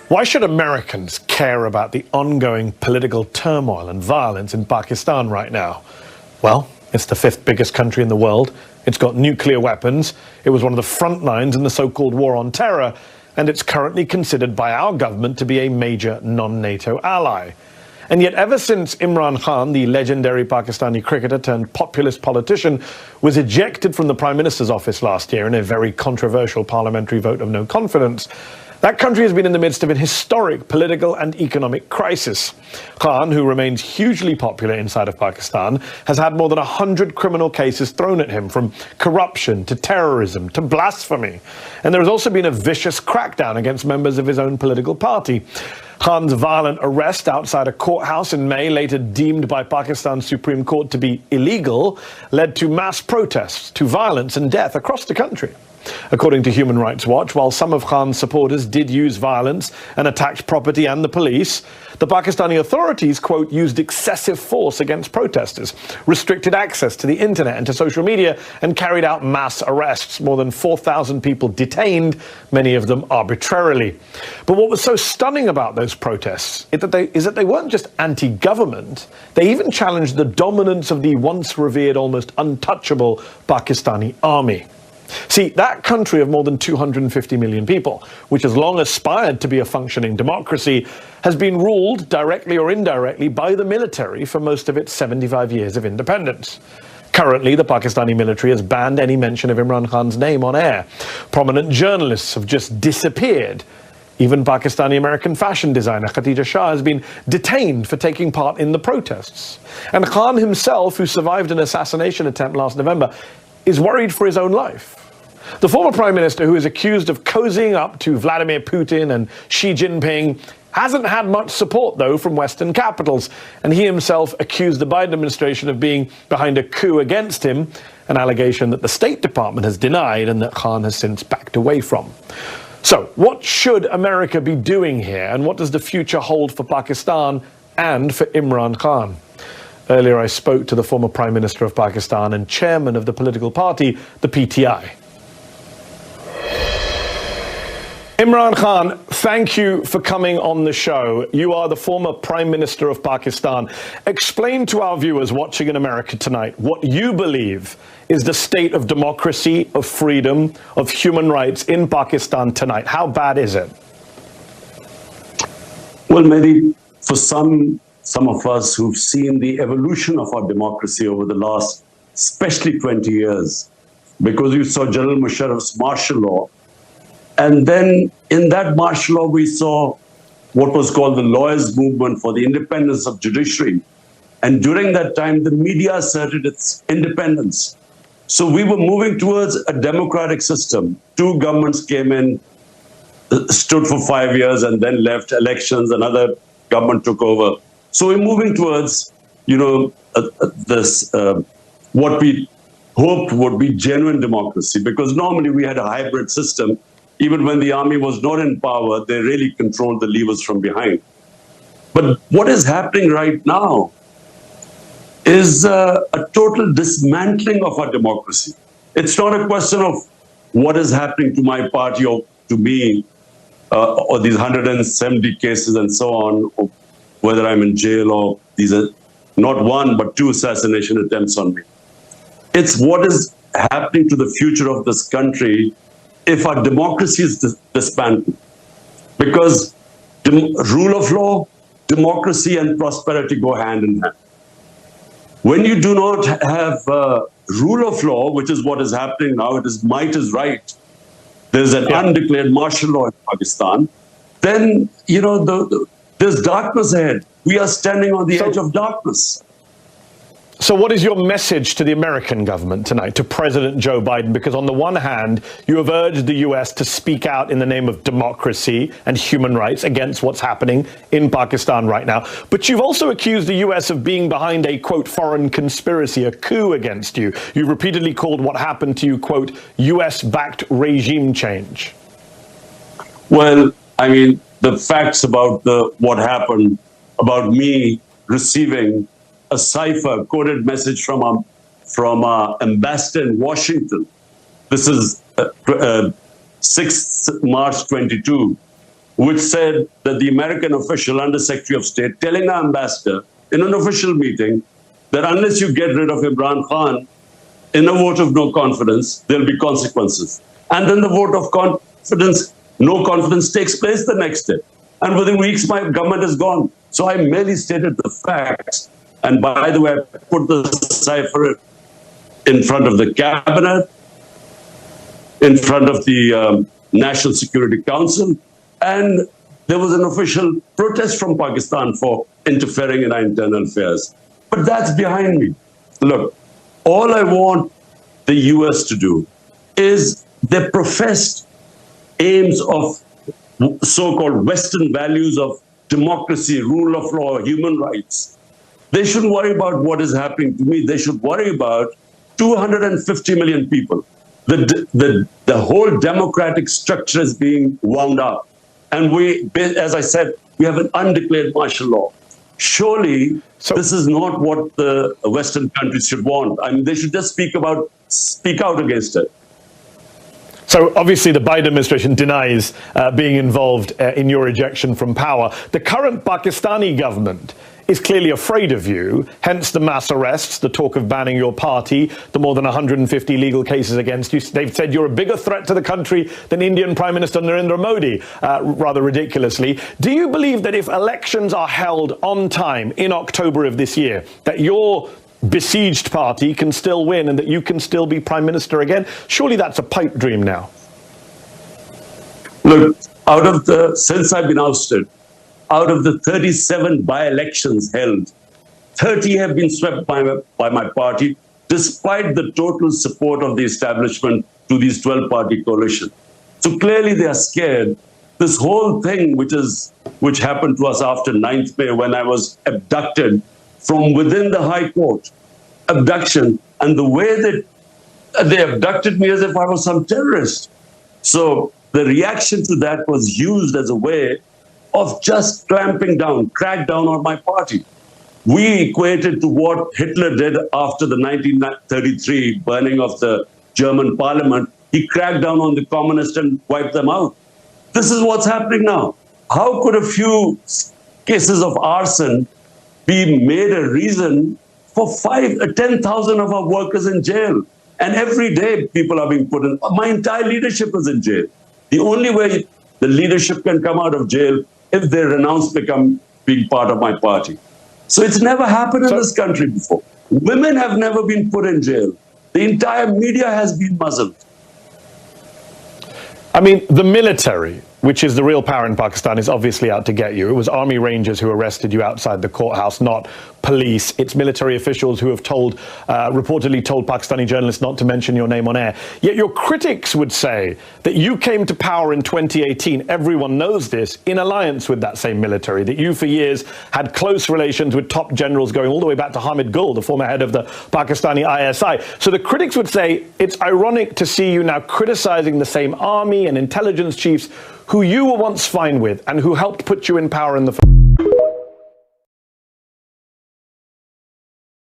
Why should Americans care about the ongoing political turmoil and violence in Pakistan right now? Well, it's the fifth biggest country in the world. It's got nuclear weapons. It was one of the front lines in the so-called war on terror, and it's currently considered by our government to be a major non-NATO ally. And yet ever since Imran Khan, the legendary Pakistani cricketer turned populist politician, was ejected from the Prime Minister's office last year in a very controversial parliamentary vote of no confidence, that country has been in the midst of an historic political and economic crisis. Khan, who remains hugely popular inside of Pakistan, has had more than 100 criminal cases thrown at him, from corruption to terrorism to blasphemy. And there has also been a vicious crackdown against members of his own political party. Khan's violent arrest outside a courthouse in May, later deemed by Pakistan's Supreme Court to be illegal, led to mass protests, to violence and death across the country. According to Human Rights Watch, while some of Khan's supporters did use violence and attacked property and the police, the Pakistani authorities, quote, used excessive force against protesters, restricted access to the internet and to social media, and carried out mass arrests. More than 4,000 people detained, many of them arbitrarily. But what was so stunning about those protests is that they weren't just anti-government. They even challenged the dominance of the once revered, almost untouchable Pakistani army. See, that country of more than 250 million people, which has long aspired to be a functioning democracy, has been ruled, directly or indirectly, by the military for most of its 75 years of independence. Currently, the Pakistani military has banned any mention of Imran Khan's name on air. Prominent journalists have just disappeared. Even Pakistani-American fashion designer Khatija Shah has been detained for taking part in the protests. And Khan himself, who survived an assassination attempt last November, is worried for his own life. The former prime minister, who is accused of cozying up to Vladimir Putin and Xi Jinping, hasn't had much support, though, from Western capitals, and he himself accused the Biden administration of being behind a coup against him, an allegation that the State Department has denied and that Khan has since backed away from. So, what should America be doing here, and what does the future hold for Pakistan and for Imran Khan? Earlier, I spoke to the former Prime Minister of Pakistan and chairman of the political party, the PTI. Imran Khan, thank you for coming on the show. You are the former Prime Minister of Pakistan. Explain to our viewers watching in America tonight what you believe is the state of democracy, of freedom, of human rights in Pakistan tonight. How bad is it? Well, maybe for some of us who've seen the evolution of our democracy over the last, especially 20 years, because you saw General Musharraf's martial law, and then in that martial law, we saw what was called the lawyers' movement for the independence of judiciary. And during that time, the media asserted its independence. So we were moving towards a democratic system. Two governments came in, stood for 5 years, and then left elections. Another government took over. So we're moving towards, what we hoped would be genuine democracy, because normally we had a hybrid system. Even when the army was not in power, they really controlled the levers from behind. But what is happening right now is a total dismantling of our democracy. It's not a question of what is happening to my party or to me, or these 170 cases and so on, or whether I'm in jail, or these are not one, but two assassination attempts on me. It's what is happening to the future of this country if our democracy is disbanded. Because rule of law, democracy and prosperity go hand in hand. When you do not have rule of law, which is what is happening now, it is might is right. There's an undeclared martial law in Pakistan. Then, there's darkness ahead. We are standing on the edge of darkness. So what is your message to the American government tonight, to President Joe Biden? Because on the one hand, you have urged the U.S. to speak out in the name of democracy and human rights against what's happening in Pakistan right now. But you've also accused the U.S. of being behind a, quote, foreign conspiracy, a coup against you. You've repeatedly called what happened to you, quote, U.S.-backed regime change. Well, I mean, the facts about what happened, about me receiving a cipher coded message from our ambassador in Washington. This is 6th March 22. which said that the American official, Under Secretary of State, telling our ambassador in an official meeting that unless you get rid of Imran Khan in a vote of no confidence, there'll be consequences. And then the vote of confidence, no confidence, takes place the next day. And within weeks, my government is gone. So I merely stated the facts. And by the way, I put the cipher in front of the cabinet, in front of the National Security Council, and there was an official protest from Pakistan for interfering in our internal affairs. But that's behind me. Look, all I want the US to do is their professed aims of so-called Western values of democracy, rule of law, human rights. They shouldn't worry about what is happening to me. They should worry about 250 million people. The whole democratic structure is being wound up. And we, as I said, we have an undeclared martial law. Surely, this is not what the Western countries should want. I mean, they should just speak out against it. So obviously the Biden administration denies being involved in your ejection from power. The current Pakistani government is clearly afraid of you, hence the mass arrests, the talk of banning your party, the more than 150 legal cases against you. They've said you're a bigger threat to the country than Indian Prime Minister Narendra Modi, rather ridiculously. Do you believe that if elections are held on time in October of this year, that your besieged party can still win and that you can still be Prime Minister again? Surely that's a pipe dream now. Look, since I've been ousted, out of the 37 by-elections held, 30 have been swept by my party, despite the total support of the establishment to these 12-party coalition. So clearly they are scared. This whole thing, which happened to us after 9th May, when I was abducted from within the High Court, abduction, and the way that they abducted me as if I was some terrorist. So the reaction to that was used as a way of just clamping down, crack down on my party. We equated to what Hitler did after the 1933 burning of the German parliament. He cracked down on the communists and wiped them out. This is what's happening now. How could a few cases of arson be made a reason for 10,000 of our workers in jail? And every day people are being put in. My entire leadership is in jail. The only way the leadership can come out of jail if they renounce being part of my party. So it's never happened in this country before. Women have never been put in jail. The entire media has been muzzled. I mean, the military, which is the real power in Pakistan, is obviously out to get you. It was Army Rangers who arrested you outside the courthouse, not police. It's military officials who have reportedly told Pakistani journalists not to mention your name on air. Yet your critics would say that you came to power in 2018, everyone knows this, in alliance with that same military, that you for years had close relations with top generals going all the way back to Hamid Gul, the former head of the Pakistani ISI. So the critics would say it's ironic to see you now criticizing the same army and intelligence chiefs who you were once fine with and who helped put you in power in the